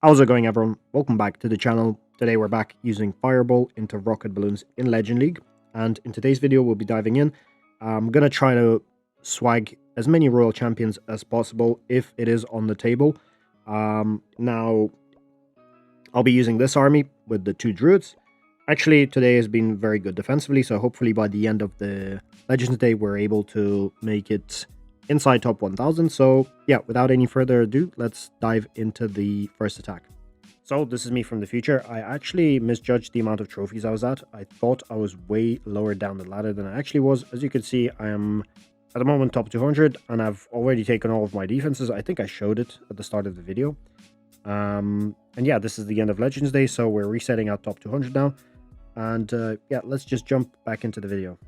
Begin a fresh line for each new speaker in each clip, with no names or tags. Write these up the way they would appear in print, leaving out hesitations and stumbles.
How's it going, everyone? Welcome back to the channel. Today we're back using Fireball into rocket balloons in Legend League, and in today's video we'll be diving in. I'm gonna try to swag as many Royal Champions as possible if it is on the table. Now I'll be using this army with the 2 Druids. Actually, today has been very good defensively, so hopefully by the end of the Legends Day we're able to make it inside top 1000. So yeah, without any further ado, let's dive into the first attack. So this is me from the future. I actually misjudged the amount of trophies I was at. I thought I was way lower down the ladder than I actually was. As you can see, I am at the moment top 200 and I've already taken all of my defenses. I think I showed it at the start of the video. And yeah, this is the end of Legends Day, so we're resetting at top 200 now. And yeah, let's just jump back into the video.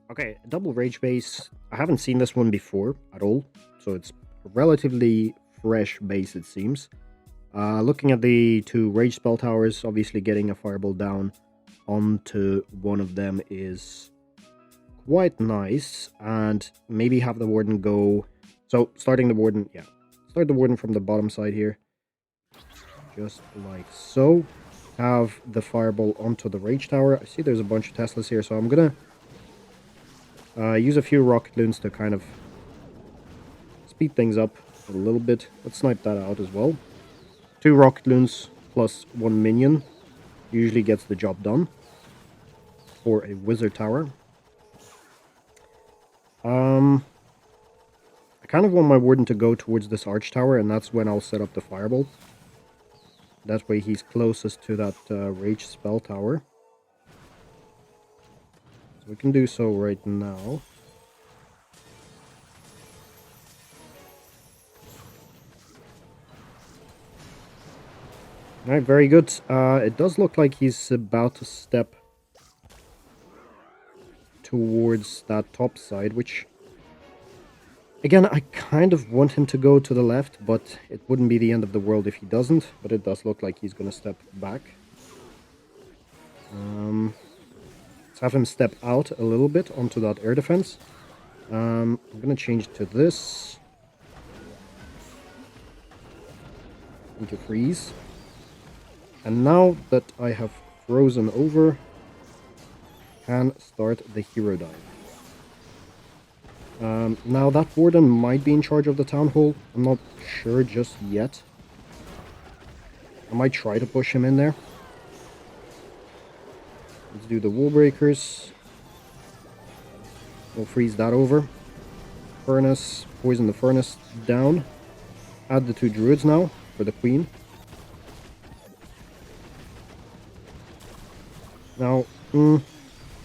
Okay, double rage base. I haven't seen this one before at all, so it's a relatively fresh base, it seems. Looking at the 2 rage spell towers, obviously getting a fireball down onto one of them is quite nice, and maybe have the warden go. So starting the warden, yeah, start the warden from the bottom side here, just like so. Have the fireball onto the rage tower. I see there's a bunch of Teslas here, so I'm gonna use a few Rocketloons to kind of speed things up a little bit. Let's snipe that out as well. 2 Rocketloons plus 1 minion usually gets the job done for a wizard tower. I kind of want my warden to go towards this arch tower, and that's when I'll set up the fireball. That way he's closest to that rage spell tower. So we can do so right now. Alright, very good. It does look like he's about to step towards that top side, which, again, I kind of want him to go to the left, but it wouldn't be the end of the world if he doesn't. But it does look like he's going to step back. Let's have him step out a little bit onto that air defense. I'm going to change to this. Into freeze. And now that I have frozen over, can start the hero dive. Now that warden might be in charge of the town hall. I'm not sure just yet. I might try to push him in there. Let's do the wall breakers. We'll freeze that over. Furnace, poison the furnace down. Add the 2 druids now for the queen. Now,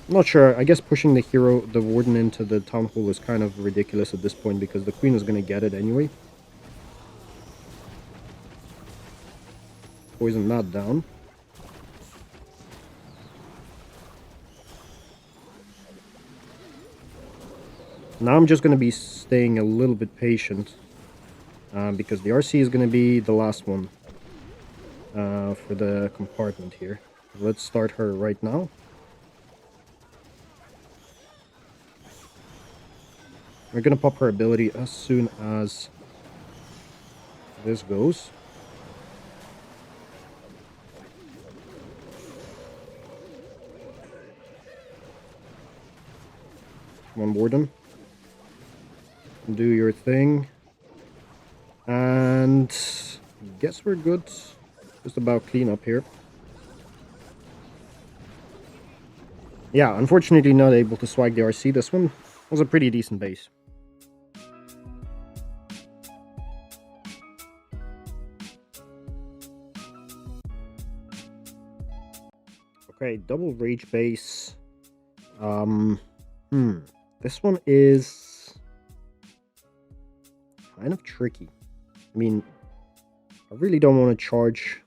not sure. I guess pushing the warden into the town hall is kind of ridiculous at this point because the queen is going to get it anyway. Poison that down. Now I'm just going to be staying a little bit patient because the RC is going to be the last one for the compartment here. Let's start her right now. We're going to pop her ability as soon as this goes. Come on, warden. Do your thing. And guess we're good. Just about clean up here. Yeah, unfortunately not able to swag the RC. This one was a pretty decent base. Okay, double rage base. This one is kind of tricky. I mean, I really don't want to charge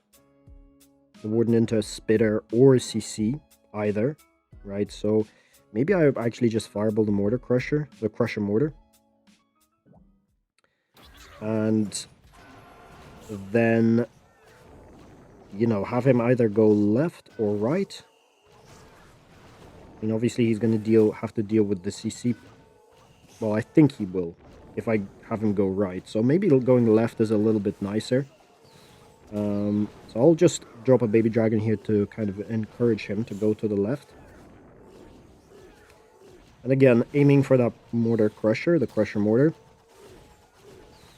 the warden into a spitter or a CC either, right? So maybe I actually just fireball the mortar crusher, the crusher mortar. And then, you know, have him either go left or right. And obviously he's going to have to deal with the CC. Well, I think he will. if I have him go right. So maybe going left is a little bit nicer. So I'll just drop a baby dragon here to kind of encourage him to go to the left. And again, aiming for that mortar crusher, the crusher mortar.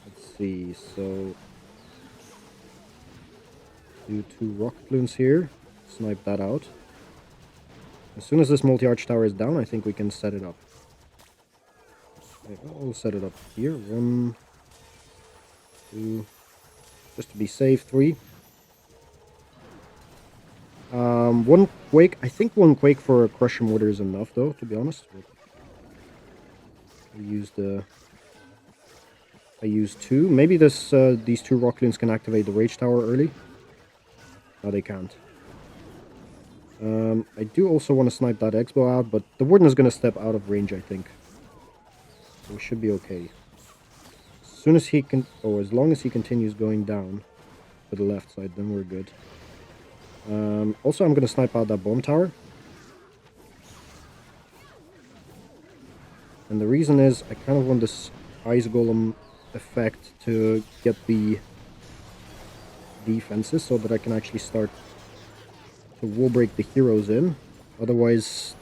Let's see, so do 2 Rocketloons here, snipe that out. As soon as this multi-arch tower is down, I think we can set it up. Okay, I'll set it up here. 1, 2, just to be safe, 3. 1 quake. I think 1 quake for a crusher mortar is enough, though, to be honest. I used 2. Maybe these 2 Rocketloons can activate the rage tower early. No, they can't. I do also want to snipe that X-bow out, but the Warden is going to step out of range, I think. So we should be okay. As soon as he can, or as long as he continues going down to the left side, then we're good. Also, I'm going to snipe out that bomb tower. And the reason is, I kind of want this Ice Golem effect to get the defenses so that I can actually start to wall break the heroes in. Otherwise,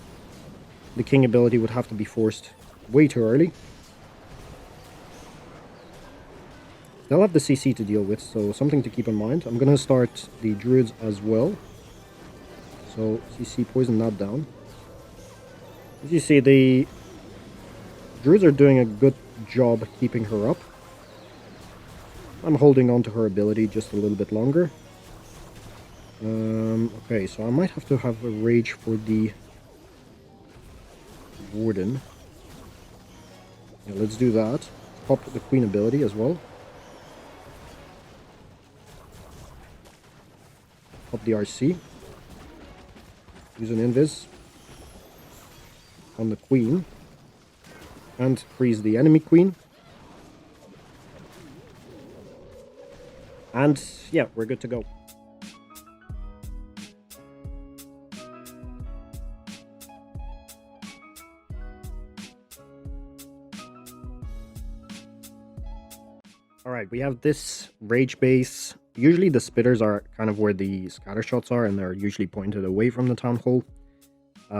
the king ability would have to be forced way too early. They'll have the CC to deal with, so something to keep in mind. I'm gonna start the druids as well. So CC poison that down. As you see, the druids are doing a good job keeping her up. I'm holding on to her ability just a little bit longer. Okay, so I might have to have a rage for the Warden. Yeah, let's do that. Pop the Queen ability as well. Pop the RC. Use an invis on the Queen. And freeze the enemy Queen. And yeah, we're good to go. Alright, we have this rage base. Usually the spitters are kind of where the scatter shots are, and they're usually pointed away from the town hall.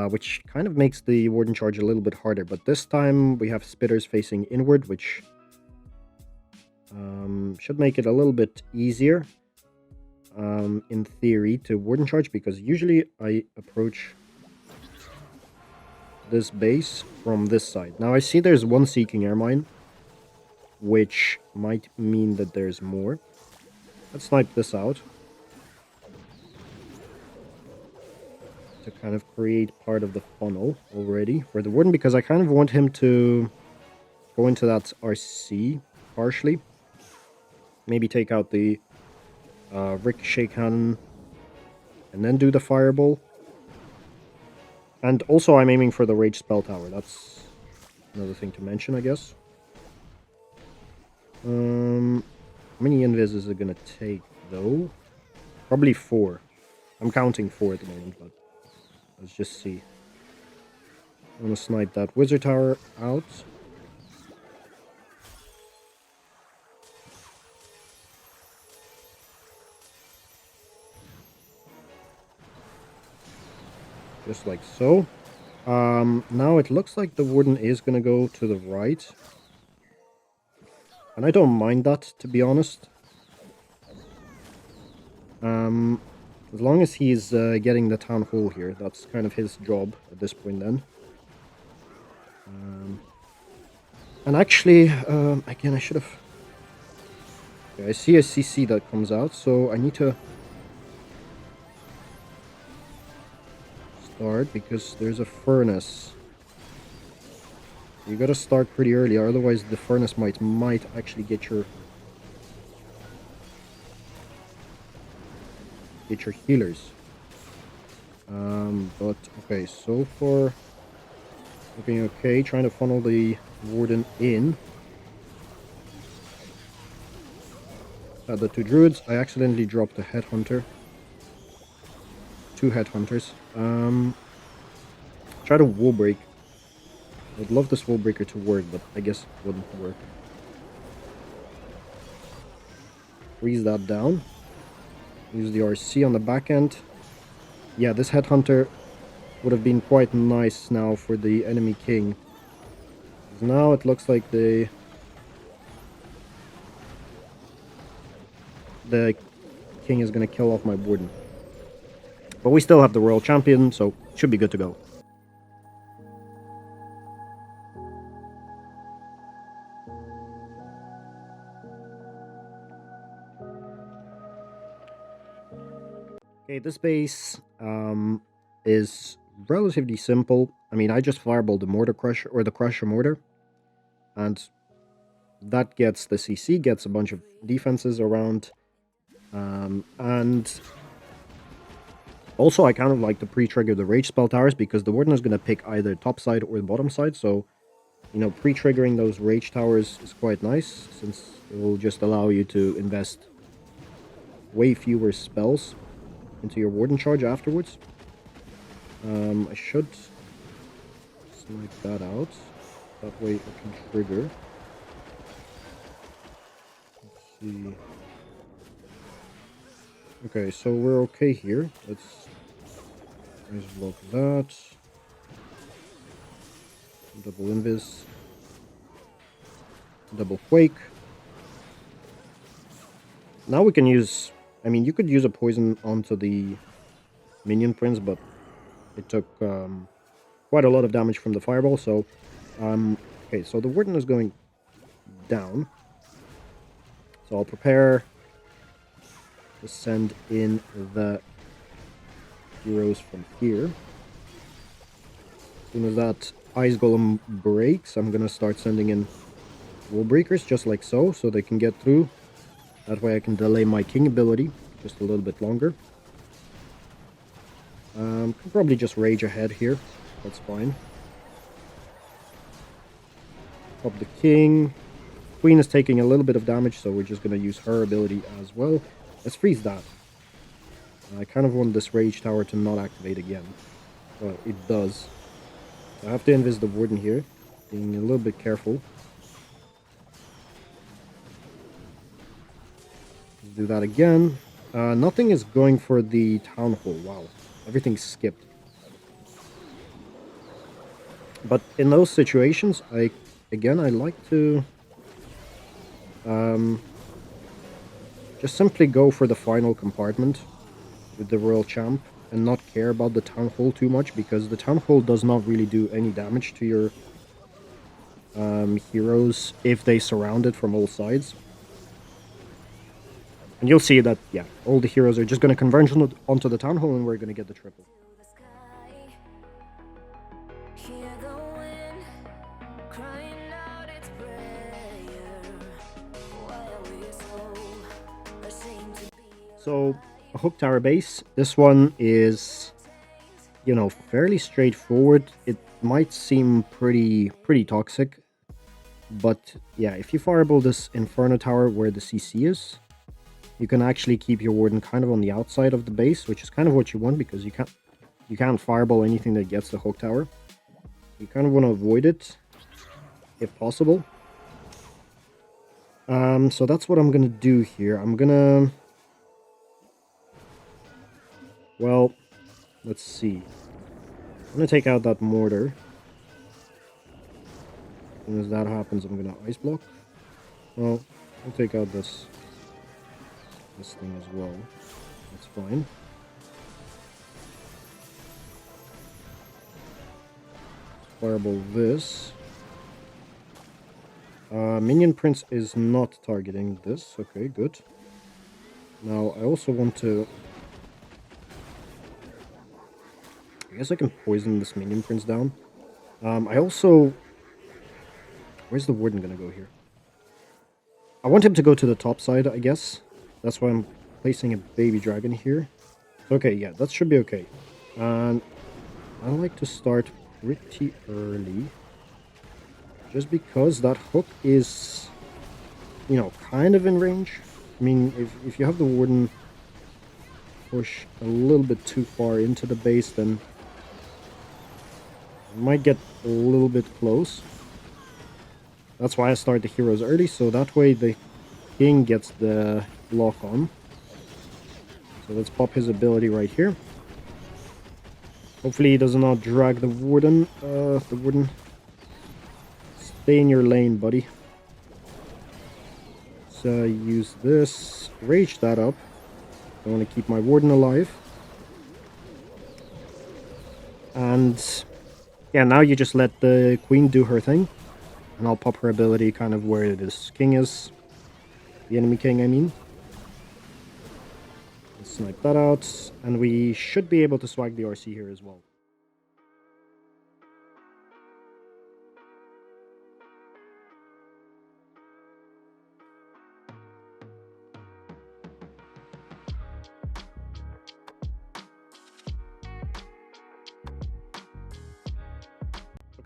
Which kind of makes the warden charge a little bit harder. But this time we have spitters facing inward, which should make it a little bit easier, in theory, to warden charge, because usually I approach this base from this side. Now I see there's 1 Seeking Air Mine, which might mean that there's more. Let's snipe this out to kind of create part of the funnel already for the warden, because I kind of want him to go into that RC partially. Maybe take out the ricochet cannon and then do the fireball. And also I'm aiming for the rage spell tower. That's another thing to mention, I guess. How many invis is it gonna take, though? Probably 4. I'm counting 4 at the moment, but let's just see. I'm gonna snipe that wizard tower out. Just like so. Now it looks like the warden is gonna go to the right. And I don't mind that, to be honest. As long as he's getting the town hall here, that's kind of his job at this point then. And actually, again, I should have... Okay, I see a CC that comes out, so I need to start, because there's a furnace. You gotta start pretty early, otherwise the furnace might actually get your healers. But okay, so far looking okay. Trying to funnel the warden in. The 2 druids. I accidentally dropped a headhunter. 2 headhunters. Try to wall break. I'd love this wall breaker to work, but I guess it wouldn't work. freeze that down. Use the RC on the back end. Yeah, this Headhunter would have been quite nice now for the enemy king. Now it looks like the king is going to kill off my warden. But we still have the royal champion, so should be good to go. Okay, this base is relatively simple. I mean, I just fireball the mortar crusher, or the crusher mortar, and that gets the CC, gets a bunch of defenses around, and also I kind of like to pre-trigger the rage spell towers because the warden is going to pick either top side or the bottom side, so, you know, pre-triggering those rage towers is quite nice, since it will just allow you to invest way fewer spells into your warden charge afterwards. I should snipe that out. That way I can trigger. Let's see. Okay, so we're okay here. Let's block that. Double invis. Double quake. Now we can use... I mean, you could use a poison onto the minion prince, but it took quite a lot of damage from the fireball, so... okay, so the warden is going down. So I'll prepare to send in the heroes from here. As soon as that ice golem breaks, I'm gonna start sending in wall breakers, just like so they can get through. That way I can delay my king ability just a little bit longer. Can probably just rage ahead here. That's fine. Pop the king. Queen is taking a little bit of damage, so we're just going to use her ability as well. Let's freeze that. I kind of want this rage tower to not activate again. Well, it does. I have to invis the warden here. Being a little bit careful. Let's do that again. Nothing is going for the town hall. Wow. Everything's skipped. But in those situations, I like to just simply go for the final compartment with the royal champ and not care about the town hall too much, because the town hall does not really do any damage to your heroes if they surround it from all sides. And you'll see that, yeah, all the heroes are just going to converge onto the town hall and we're going to get the triple. So, a hook tower base. This one is, you know, fairly straightforward. It might seem pretty toxic, but yeah, if you fireball this Inferno tower where the CC is, you can actually keep your warden kind of on the outside of the base, which is kind of what you want, because you can't fireball anything that gets the hook tower. You kind of want to avoid it if possible. So that's what I'm gonna do here. I'm gonna... Well, let's see. I'm gonna take out that mortar. As soon as that happens, I'm gonna ice block. Well, I'll take out this thing as well. That's fine. Fireball this. Minion Prince is not targeting this. Okay, good. Now, I also want to... I guess I can poison this Minion Prince down. I also... Where's the Warden gonna go here? I want him to go to the top side, I guess. That's why I'm placing a baby dragon here. Okay, yeah, that should be okay. And I like to start pretty early. Just because that hook is, you know, kind of in range. I mean, if you have the Warden push a little bit too far into the base, then it might get a little bit close. That's why I start the heroes early, so that way the king gets the block on. So let's pop his ability right here. Hopefully he does not drag the Warden. Stay in your lane, buddy. So use this. Rage that up. I want to keep my Warden alive. And yeah, now you just let the Queen do her thing. And I'll pop her ability kind of where this King is. The enemy King, I mean. Let's snipe that out. And we should be able to swag the RC here as well.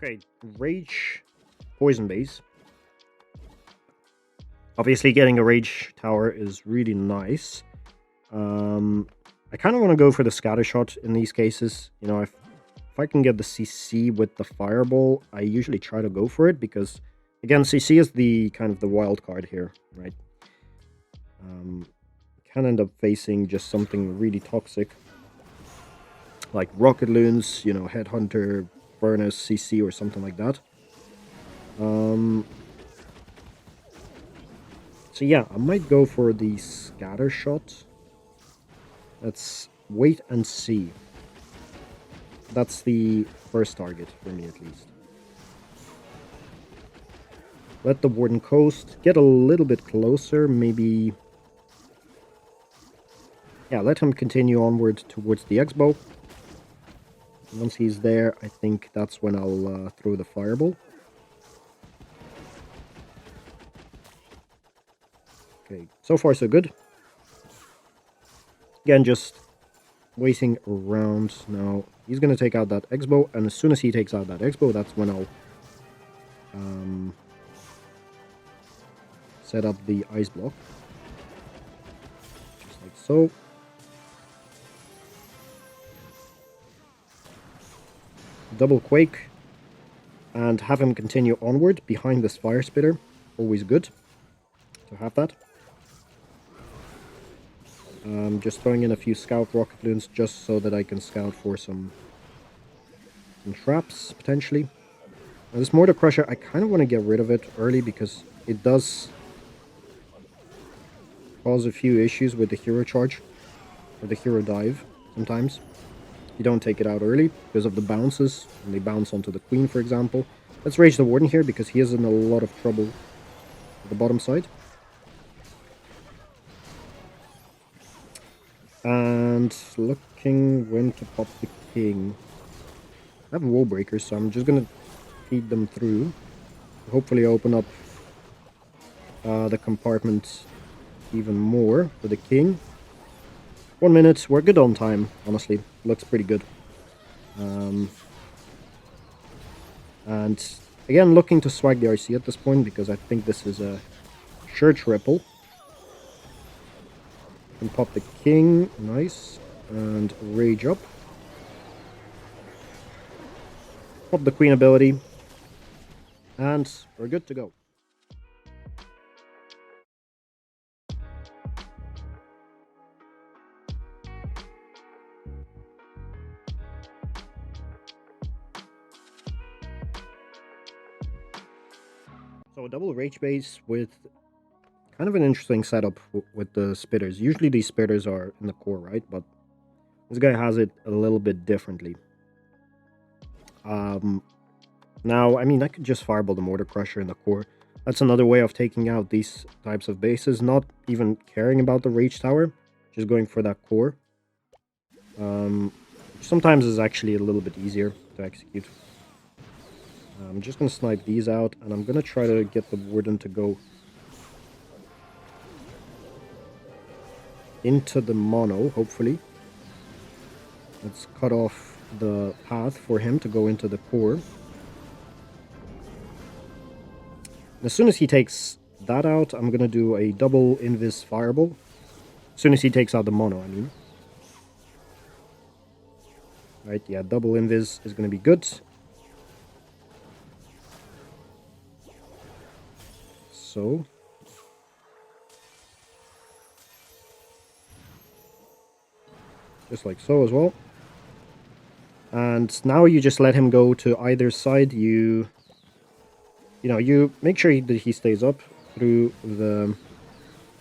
Okay, Rage Poison Base. Obviously getting a Rage Tower is really nice. I kind of want to go for the Scatter Shot in these cases. You know, if I can get the CC with the Fireball, I usually try to go for it because, again, CC is the kind of the wild card here, right? Can end up facing just something really toxic. Like Rocketloons, you know, Headhunter, Furnace, CC, or something like that. So yeah, I might go for the Scatter Shot. Let's wait and see. That's the first target for me, at least. Let the Warden coast. Get a little bit closer, maybe. Yeah, let him continue onward towards the X-Bow. Once he's there, I think that's when I'll throw the Fireball. Okay, so far so good. Again, just waiting around. Now, he's going to take out that X-Bow, and as soon as he takes out that X-Bow, that's when I'll set up the Ice Block. Just like so. Double Quake, and have him continue onward behind this Fire Spitter. Always good to have that. Just throwing in a few Scout Rocketloons just so that I can scout for some traps, potentially. Now, this Mortar Crusher, I kind of want to get rid of it early because it does cause a few issues with the Hero Charge or the Hero Dive sometimes. You don't take it out early because of the bounces, and they bounce onto the Queen, for example. Let's Rage the Warden here because he is in a lot of trouble at the bottom side. And looking when to pop the King. I have Wall Breakers, so I'm just going to feed them through. Hopefully open up the compartment even more for the King. 1 minute, we're good on time, honestly. Looks pretty good. And again, looking to swag the RC at this point because I think this is a sure triple. Can pop the King, nice, and Rage up. Pop the Queen ability, and we're good to go. So a double Rage base with kind of an interesting setup with the spitters. Usually these spitters are in the core, right? But this guy has it a little bit differently. Now, I mean, I could just Fireball the Mortar Crusher in the core. That's another way of taking out these types of bases, not even caring about the Rage Tower, just going for that core. Sometimes is actually a little bit easier to execute. I'm just going to snipe these out, and I'm going to try to get the Warden to go into the mono, hopefully. Let's cut off the path for him to go into the core. And as soon as he takes that out, I'm going to do a double Invis Fireball. As soon as he takes out the mono, I mean. Right, yeah, double Invis is going to be good. So. just like so as well. And now you just let him go to either side. You make sure that he stays up through the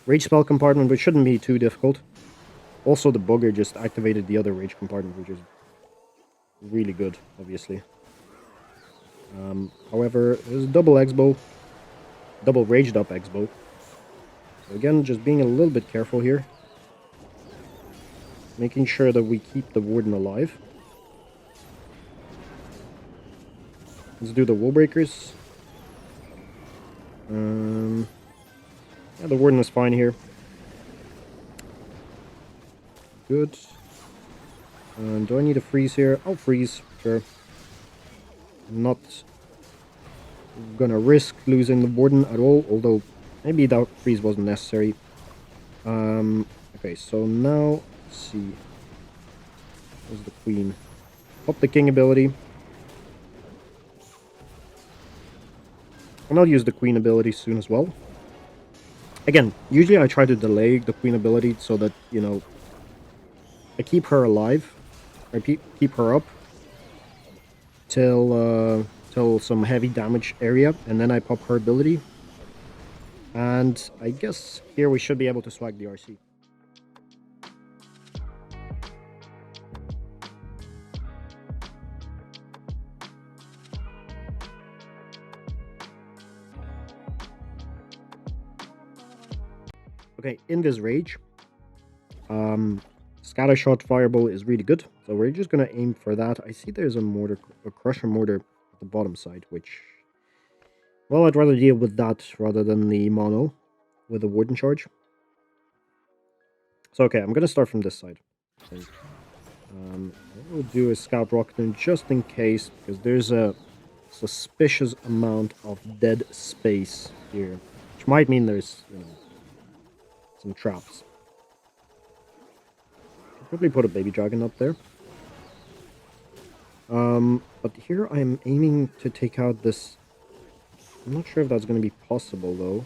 rage spell compartment, which shouldn't be too difficult. Also, the bugger just activated the other rage compartment, which is really good, obviously. However, there's a double X-bow, double raged up X-bow. So again, just being a little bit careful here. Making sure that we keep the warden alive. Let's do the wall breakers. Yeah, the warden is fine here. Good. Do I need a freeze here? I'll freeze, sure. I'm not gonna risk losing the warden at all, although maybe that freeze wasn't necessary. Okay, so now, let's see. Where's the queen? Pop the king ability. And I'll use the queen ability soon as well. Again, usually I try to delay the queen ability so that, I keep her alive. I keep her up till some heavy damage area, and then I pop her ability. And I guess here we should be able to swag the RC. Okay, Invis Rage. Scattershot Fireball is really good, so we're just gonna aim for that. I see there's a Crusher Mortar at the bottom side, which, well, I'd rather deal with that rather than the mono with the Warden Charge. So okay, I'm gonna start from this side. We'll do a Scout Rocketloon just in case, because there's a suspicious amount of dead space here, which might mean there's, some traps. Probably put a baby dragon up there. But here I'm aiming to take out this. I'm not sure if that's going to be possible though.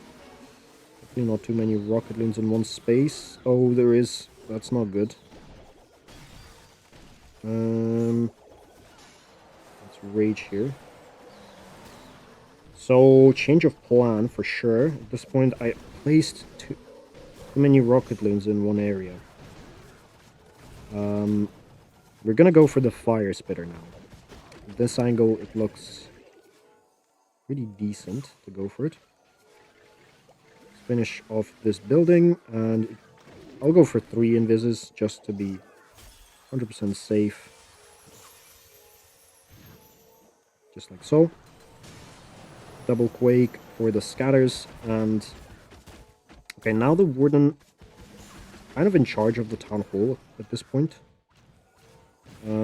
Hopefully not too many Rocketloons in one space. Oh, there is. That's not good. Let's rage here. So change of plan for sure. At this point, I placed too many Rocketloons in one area. We're gonna go for the fire spitter now. At this angle, it looks pretty decent to go for it. Let's finish off this building, and I'll go for 3 invises just to be 100% safe. Just like so. Double quake for the scatters, and okay, now the warden is kind of in charge of the town hall at this point.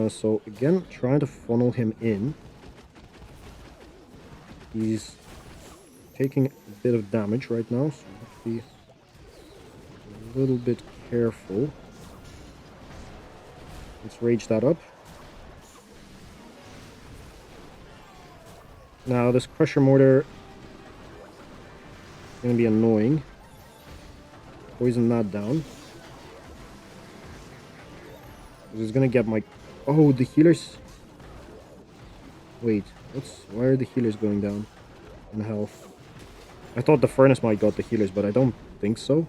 So again, trying to funnel him in. He's taking a bit of damage right now, so we have to be a little bit careful. Let's rage that up. Now this Crusher Mortar is going to be annoying. Poison that down. This is going to get my... Oh, the healers... Wait, why are the healers going down in health? I thought the furnace might got the healers, but I don't think so.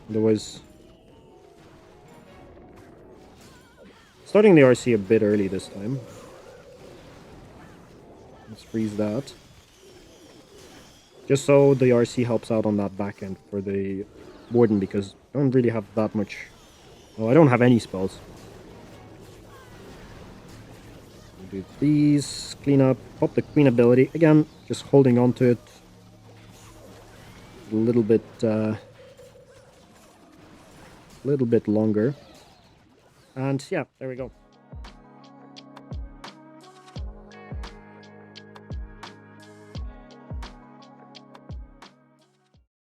Otherwise... Starting the RC a bit early this time. Let's freeze that. Just so the RC helps out on that back end for the warden, because I don't really have that much... Well, I don't have any spells. Do these, clean up, pop the queen ability. Again, just holding on to it a little bit longer. And yeah, there we go.